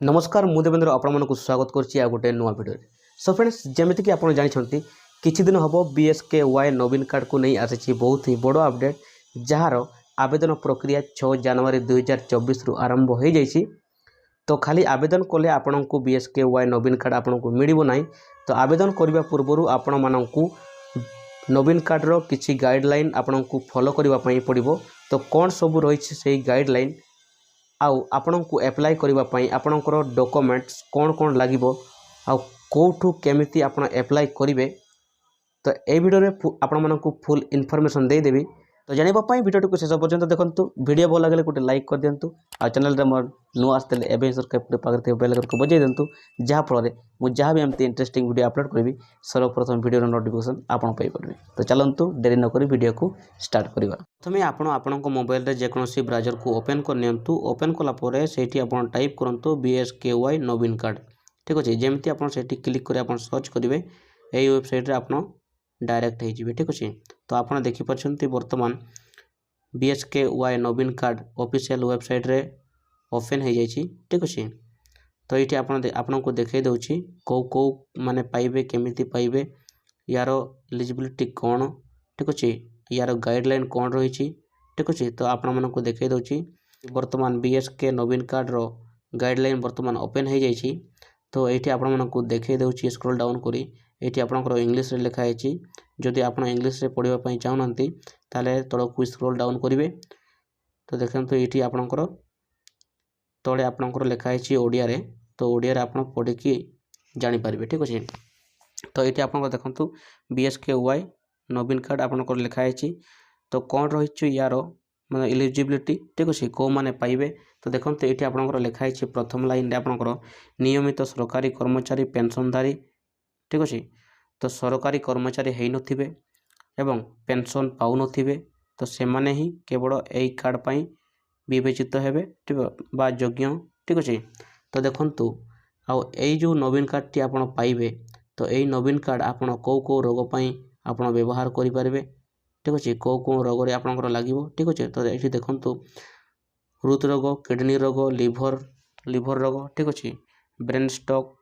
नमस्कार मु देवेंद्र आपको स्वागत करुच्ची गोटे नुआ भिडियो। सो फ्रेंड्स जमीक आप जानते किछि दिन हम BSKY नवीन कार्ड को नहीं आसी बहुत ही बड़ अपडेट जार आवेदन प्रक्रिया 6 जनवरी 2024 रु आरंभ हो जाइए। तो खाली आवेदन कले आपण को BSKY नवीन कार्ड आपन को मिल ना। तो आवेदन करने पूर्व आपण मानू नवीन कार्ड रो किछि गाइडलाइन आपन को फॉलो करने पड़ो। तो कौन सब रही से गाइडलाइन आउ आपण को एप्लाई करने आपणकर डॉक्यूमेंट्स कौन कौन लगे आउ कौठू केमिति आपण एप्लाई करेंगे। तो ये वीडियो रे आपण मानू फुल इनफॉरमेशन देदेवी। तो जानापी वीडियो को शेष पर्यंत देखो। वीडियो भल लगे गोटे लाइक कर दिंतु आ चैनल रे मोर नुआ आसते एवं सब्सक्राइब पाखे बेल आइकन को बजाई दिंतु जहाँफल मुझे जहाँ भी एमती इंटरेस्टिंग वीडियो अपलोड करी सर्वप्रथम वीडियो नोटिफिकेशन आपन पाई परिबे। तो चलतु देरी नक वीडियो को स्टार्ट करवा। प्रथम आपण मोबाइल रे जेकोसी ब्राउजर को ओपन कर नियंतु। ओपन कला सेठी आपण टाइप करंतु BSKY नवीन कार्ड। ठीक अच्छे जमी आप क्लिक कर सर्च करेंगे यही वेबसाइट रे आपण डायरेक्ट हो। ठीक अच्छे तो आप देखिपार बर्तमान BSKY नवीन कार्ड ऑफिशियल वेबसाइट रे ओपन हो जाइए। ठीक अच्छे तो ये आपन को देखई दूची कौ कौ माने पाइबे केमिति पाइबे यार एलिजिबिलिटी कौन। ठीक अच्छे यार गाइडलाइन कौन रही। ठीक अच्छे तो आपण मन को देखई दूची बर्तमान BSK नवीन कार्ड रो गाइडलाइन बर्तमान ओपन हो जाइए। तो ये आपण मन को देखई दूची स्क्रॉल डाउन करी ये आपनकर इंग्लिश रे लिखा है। जदि आप इंग्लिश रे पढ़िबा पई चाहूनांती ताले तळकु स्क्रॉल डाउन करिवे। तो देखंतु ये आपनकर तळे आपनकर लिखा है ओडिया रे। तो ओडिया रे आपण पढ़ी की जानि पारिबे। ठीक अछि तो ये आपनकर देखंतु BSKY नवीन कार्ड आपनकर लिखा है। तो कौन रही यार माने एलिजिबिलिटी। ठीक अच्छे कौ माने पाइबे। तो देखते ये आपनकर लिखा है प्रथम लाइन आपनकर नियमित सरकारी कर्मचारी पेंशनधारी। ठीक अच्छे तो सरकारी कर्मचारी है नथिबे एवं पेंशन पाउ नथिबे तो सेमाने ही केवल यही कार्ड पाई विवेचित हेबे। ठीक बा योग्य। ठीक अच्छे तो देखंतु आउ यही जो नवीन कार्ड टी आपण पाइबे तो यही नवीन कार्ड आपण कौ कौ रोग पाई आपण व्यवहार करि पारिबे। ठीक अच्छे कौ कौ रोग रे आपनकर लागिवो। ठीक अच्छे तो ये देखंतु हृद रोग किडनी रोग लिभर रोग। ठीक अच्छे ब्रेन स्ट्रोक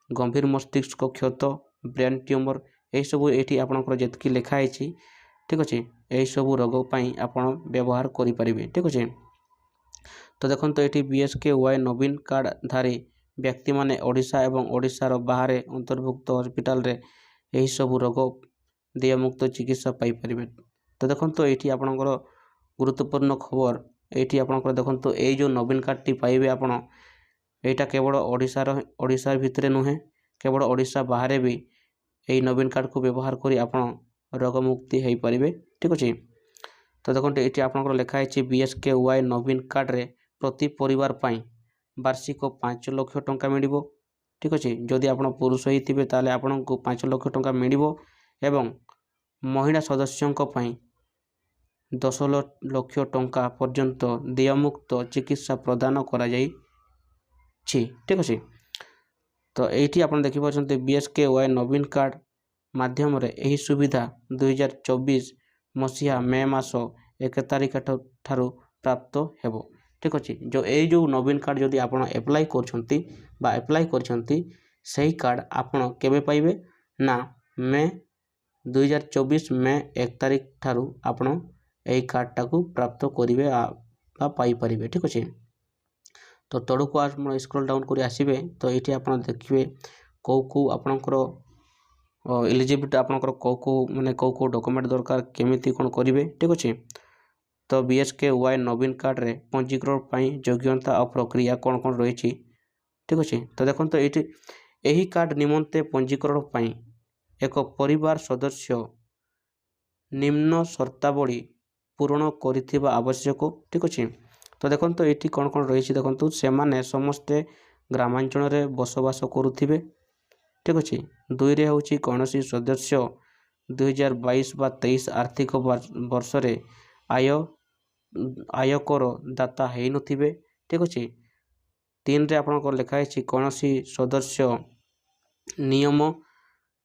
गंभीर मस्तिष्क क्षत ब्रेन ट्यूमर यही सब ये आपनकर जेतकी लिखा है। ठीक अच्छे यही सब रोग पाई आपण व्यवहार करि पारिबे। ठीक अच्छे तो देखंतु ये BSKY नवीन कार्ड धारी व्यक्ति माने ओडिशा एवं ओडिशार बाहर अंतर्भुक्त हॉस्पिटल रे यही सब रोग देयमुक्त चिकित्सा पाई परिबे। तो देखंतु ये आपनकर गुरुत्वपूर्ण खबर ये आपनकर देखंतु ये जो नवीन कार्ड टी पाइबे आपण एटा केवल ओडिशार भितरे नुहे केवल ओडिशा बाहर भी यही नवीन कार्ड को व्यवहार करी आपण रोग मुक्ति हो पारिबे। ठीक अच्छे तो देखते ये आपनकर लिखा है BSKY नवीन कार्ड रे प्रति परिवार पाई वार्षिक 5 लाख टंका मिलिबो। ठीक अच्छे जदि आप पुरुष होइतिबे ताले आपन को 5 लाख टंका मिलिबो एवं महिला सदस्यों पाई 10 लाख टंका पर्यंत देयमुक्त चिकित्सा प्रदान करा जाई छी। ठीक अच्छे तो ये आप देखिए BSKY नवीन कार्ड माध्यम रे यही सुविधा 2024 मसीहा मे मास 1 तारिख ठारू प्राप्त हेबो। ठीक अच्छे जो नवीन कार्ड जदि आप एप्लाई करछंती सही कार्ड आपन केबे पाइबे ना मे 2024 मे 1 तारिख ठारू आपन यही कार्ड टाकू प्राप्त करिवे बा पाई परिबे। ठीक अच्छे तो तड़ू को आप स्क्रॉल डाउन कर आसबे। तो ये आप देखिए कौ कौ आपनकर एलिजिबिलिटी आपनकर कौ कौ माने कौ कौ डॉक्यूमेंट दरकार केमिति कोन करिवे। ठीक अच्छे तो BSKY नवीन कार्ड रे पंजीकरण पाई योग्यता और प्रक्रिया कौन कौन रही। ठीक अच्छे तो देखो यही कार्ड निमंते पंजीकरण पाई एक परिवार सदस्य निम्न शर्तावली पूर्ण करिथिबा आवश्यक। ठीक अच्छे तो देखो ये कौन कौन रही देखो से माने समस्ते ग्रामांचल रे बसवास करुथिबे। ठीक अच्छे 2 रे होची कौनसी सदस्य 2022 बा 23 आर्थिक वर्ष रे आयकर दाता है नथिबे। ठीक अच्छे 3 रे आपन को लिखा है कौनसी सदस्य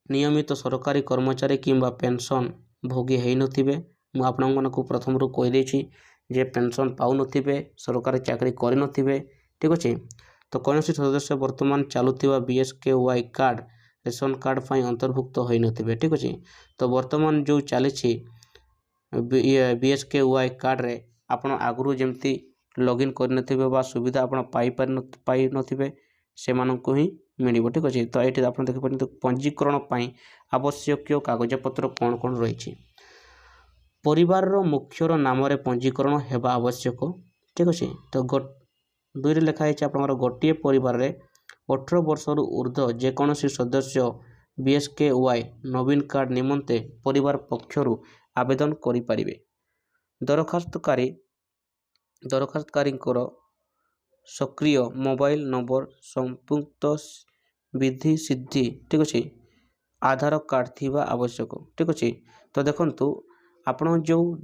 नियमित सरकारी कर्मचारी किंबा पेंशन भोगी है नथिबे। मु आपन को प्रथम रू कहि देछि जे पेंशन पाउ नथिबे सरकारी चाकरी करि नथिबे। ठीक अच्छे तो कौनसी सदस्य वर्तमान चलुवा BSKY कार्ड रेशन कार्ड पर अंतर्भुक्त हो नथिबे। ठीक अच्छे। तो वर्तमान जो चली BSKY कार्ड रे आपण आगु जमती लॉगिन कर बा सुविधा आपण पाई नथिबे से मानक ही मिल। ठीक अच्छे। तो ये आप देखिए पंजीकरण पर आवश्यक कागजपत्र कौन कौन रही। परिवार मुख्यर नाम पंजीकरण हेबा आवश्यक। ठीक अच्छे। तो दुई लिखाई आप गोटे परिवार रे 18 वर्ष ऊर्ध्व जेकोसी सदस्य BSKY नवीन कार्ड निमंते परिवार पक्षरु आवेदन करि परिबे। दरखास्तकारी सक्रिय मोबाइल नंबर संपुक्त विधि सिद्धि। ठीक अच्छे। आधार कार्ड थिबा आवश्यक। ठीक अच्छे। तो देखंतु आपण जो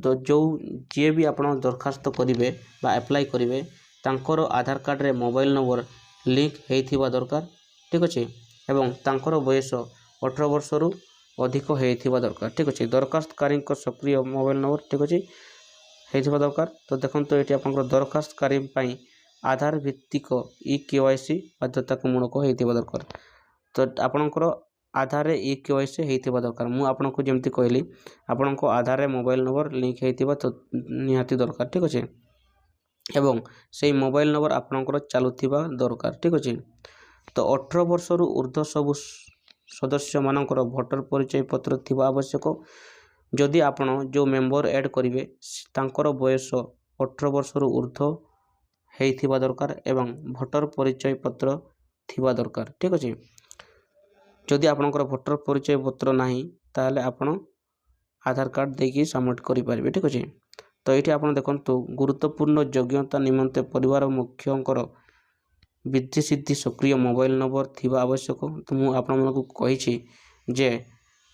जी भी आप दरखास्त करेंगे एप्लाई करेंगे तांकर आधार कार्ड रे मोबाइल नंबर लिंक होइथिबा दरकार। ठीक अच्छे। एवं तांकर बयस 18 वर्ष रु अधिक होइथिबा दरकार। ठीक अच्छे। दरखास्तकारी सक्रिय मोबाइल नंबर ठीक अच्छे होइथिबा दरकार। तो देखंतु एटी आपनकर दरखास्तकारी पई आधार भित्तिक EKYC बाध्यतामूलक होइथिबा दरकार। तो आपनकर आधार EKYC होइथिबा दरकार। मु आपनको जेमति कहली आपनको आधार रे मोबाइल नंबर लिंक होइथिबा तो निहाती दरकार। ठीक अच्छे। एवं से मोबाइल नंबर आपनकर चलुथिबा दरकार। ठीक अच्छे। तो 18 वर्ष रु ऊर्ध्व सब सदस्य मानकर भोटर परिचय पत्र थिबा आवश्यक। जदि आपण जो मेंबर ऐड करेंगे तांकर बयस 18 वर्ष रु ऊर्ध्व होइथिबा दरकार एवं भोटर परिचय पत्र थिबा दरकार। ठीक अच्छे। जदि आपनकर भोटर परिचय पत्र नाही ताले आपण आधार कार्ड देकी सबमिट करि परिबे। ठीक अच्छे। तो ये आप देखो गुरुत्वपूर्ण योग्यता निमंते परिवार मुख्यंकर विधि सिद्धि सक्रिय मोबाइल नंबर थिबा आवश्यक। तो मुझे आपको कही जे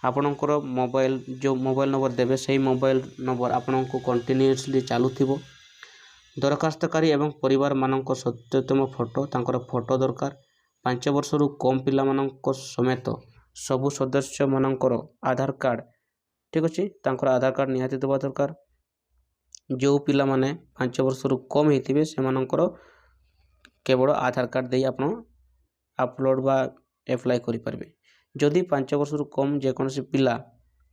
आपणकर मोबाइल जो मोबाइल नंबर देवे से मोबाइल नंबर आपन को कंटिन्यूअसली चलुथिबो। दरखास्तकारी एवं परिवार मानक सत्यतम फोटो तांकर फोटो दरकार। 5 वर्ष रु कम पिला मानक समेत सबु सदस्य मानकर आधार कार्ड। ठीक अच्छे। तांकर आधार कार्ड निहाती देवा दरकार। जो पिला माने 5 वर्ष रु कम होइथिबे से मानकर केवल आधार कार्ड दे आप अपलोड बा एप्लाई करि परिबे। जदि 5 वर्ष रु कम जेकोसी पिला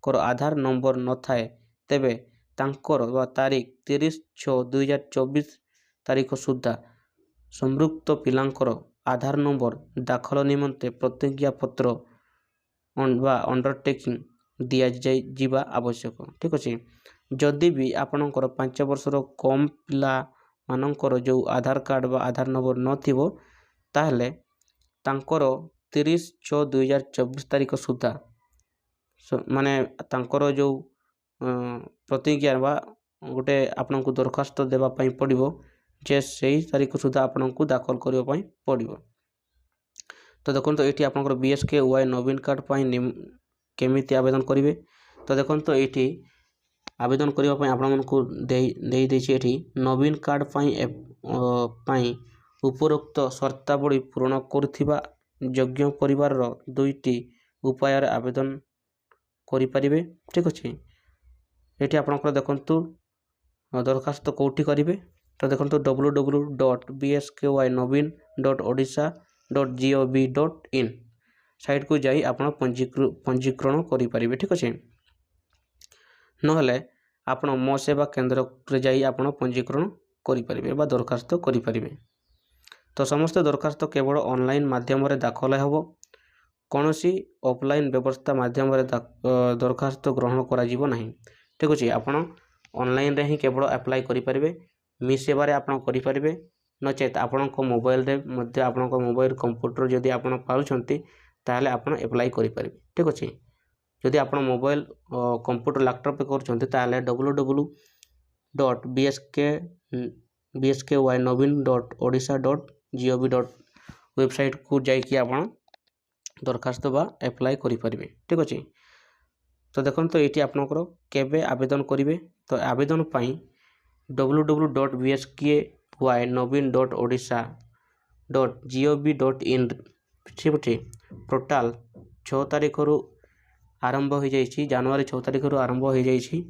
कर आधार नंबर न थाए तेबे तांकर बा तारीख 30/6/2024 तारीख सुधा संपृक्त पिलांकर आधार नंबर दाखल निमंते प्रतिज्ञा पत्र बा अंडरटेकिंग दिया जाइबा आवश्यक। ठीक अच्छे। जदि भी आपणकर 5 वर्ष कम पिला मानकर जो आधार कार्ड बा आधार नंबर नथिबो ताहले तांकर 30/6/2024 तारीख सुधा माने तांकर जो प्रतिज्ञा बा गोटे आपन को दरखास्त देबा पई पड़िबो जे सही तारीख सुधा आपन को दाखल करियो पई पड़िबो। तो देखो तो ये आपनकर BSKY नवीन कार्ड पई केमिति आवेदन करेंगे। तो देखो तो ये आवेदन करने आपको देती नवीन कार्ड पाई उपरोक्त शर्तावली पूरण करुथिबा योग्य परिवार दुईटी उपाय आवेदन करें। ठीक अच्छे। ये आपंकर देखु दरखास्त कौटी करेंगे। तो देखो www.bskynobin.odisha.gov.in साइट को जाई आप पंजीकरण करें। ठीक अच्छे। नहले आपण मो सेवा केन्द्र रे जाई आपण पंजीकरण करें बा दरखास्त करें। तो समस्त दरखास्त केवल ऑनलाइन माध्यम रे दाखल हेबो। कौनसी ऑफलाइन व्यवस्था माध्यम रे दरखास्त ग्रहण करा जीवो नहीं। ठीक अच्छे। आपण ऑनलाइन रे ही केवल अप्लाई करें। मी सेवा रे आपण करें नचेत आपण को मोबाइल रे मध्य आपण को मोबाइल कंप्यूटर जदि आपण पाउछंती ताहले आपण अप्लाई करें। ठीक अच्छे। जदि आप मोबाइल कंप्यूटर लैपटॉप पे कर www.bskynobin.odisha.gov. वेबसाइट को जाइए आप दरखास्त बा एप्लाई करें। ठीक अच्छे। तो देखो तो ये आपनकर केबे आवेदन करेंगे। तो आवेदन पाई www.bskynobin.odisha.gov.in ठीक अच्छे टोटाल 6 तारीख रु आरंभ हो जाइए। जनवरी 6 तारीख रु आरंभ हो जाइए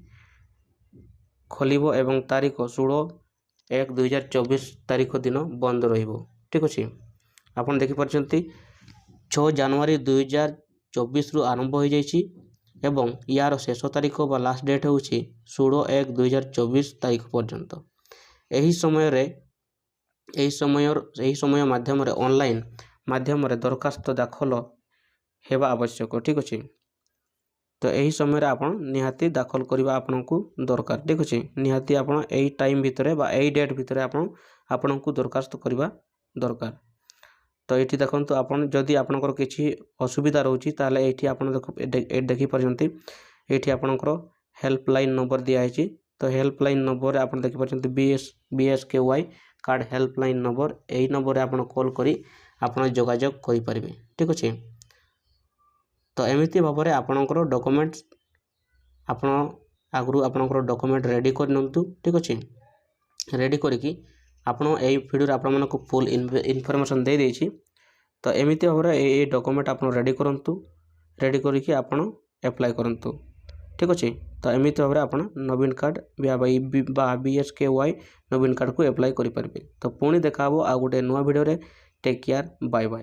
खोलिबो एवं तारीख 16/1/2024 तारीख दिन बंद रहिबो। ठीक अच्छे। ଆପଣ ଦେଖିପାରୁଛନ୍ତି 6 ଜାନୁଆରୀ 2024 ଆରମ୍ଭ ହୋଇଯାଇଛି ଏବଂ ୟାର ଶେଷ ତାରିଖ ବା ଲାଷ୍ଟ ଡେଟ୍ ହେଉଛି 16/1/2024 ତାରିଖ ପର୍ଯ୍ୟନ୍ତ। ଏହି ସମୟ ମାଧ୍ୟମରେ ଅନଲାଇନ୍ ମାଧ୍ୟମରେ ଦରଖାସ୍ତ ଦାଖଲ ହେବା ଆବଶ୍ୟକ। ଠିକ୍ ଅଛି, ତ ଏହି ସମୟରେ ଆପଣ ନିହାତି ଦାଖଲ କରିବା ଆପଣଙ୍କୁ ଦରକାର। ଠିକ୍ ଅଛି, ନିହାତି ଆପଣ ଏହି ଟାଇମ୍ ଭିତରେ ବା ଏହି ଡେଟ୍ ଭିତରେ ଆପଣଙ୍କୁ ଦରଖାସ୍ତ କରିବା ଦରକାର। ତ ଏଇଠି ଦେଖନ୍ତୁ, ଆପଣ ଯଦି ଆପଣଙ୍କର କିଛି ଅସୁବିଧା ରହୁଛି ତାହେଲେ ଏଇଠି ଆପଣ ଦେଖିପାରୁଛନ୍ତି ଏଇଠି ଆପଣଙ୍କର ହେଲ୍ପଲାଇନ୍ ନମ୍ବର ଦିଆହେଇଛି। ତ ହେଲ୍ପଲାଇନ୍ ନମ୍ବରରେ ଆପଣ ଦେଖିପାରୁଛନ୍ତି BSKY କାର୍ଡ଼ ହେଲ୍ପଲାଇନ୍ ନମ୍ବର। ଏହି ନମ୍ବରରେ ଆପଣ କଲ୍ କରି ଆପଣ ଯୋଗାଯୋଗ କରିପାରିବେ। ଠିକ୍ ଅଛି, ତ ଏମିତି ଭାବରେ ଆପଣଙ୍କର ଡକୁମେଣ୍ଟସ୍ ଆପଣ ଆଗରୁ ଆପଣଙ୍କର ଡକୁମେଣ୍ଟ ରେଡ଼ି କରିନିଅନ୍ତୁ। ଠିକ୍ ଅଛି, ରେଡ଼ି କରିକି ଆପଣ ଏହି ଭିଡ଼ିଓରେ ଆପଣମାନଙ୍କୁ ଫୁଲ୍ ଇନଫର୍ମେସନ୍ ଦେଇଦେଇଛି। ତ ଏମିତି ଭାବରେ এই ଡକୁମେଣ୍ଟ ଆପଣ ରେଡ଼ି କରନ୍ତୁ, ରେଡ଼ି କରିକି ଆପଣ ଆପ୍ଲାଏ କରନ୍ତୁ। ଠିକ୍ ଅଛି, ତ ଏମିତି ଭାବରେ ଆପଣ ନବୀନ କାର୍ଡ଼ ବା BSKY ନବୀନ କାର୍ଡ଼କୁ ଆପ୍ଲାଏ କରିପାରିବେ। ତ ପୁଣି ଦେଖା ହେବ ଆଉ ଗୋଟେ ନୂଆ ଭିଡ଼ିଓରେ। Take care, bye bye.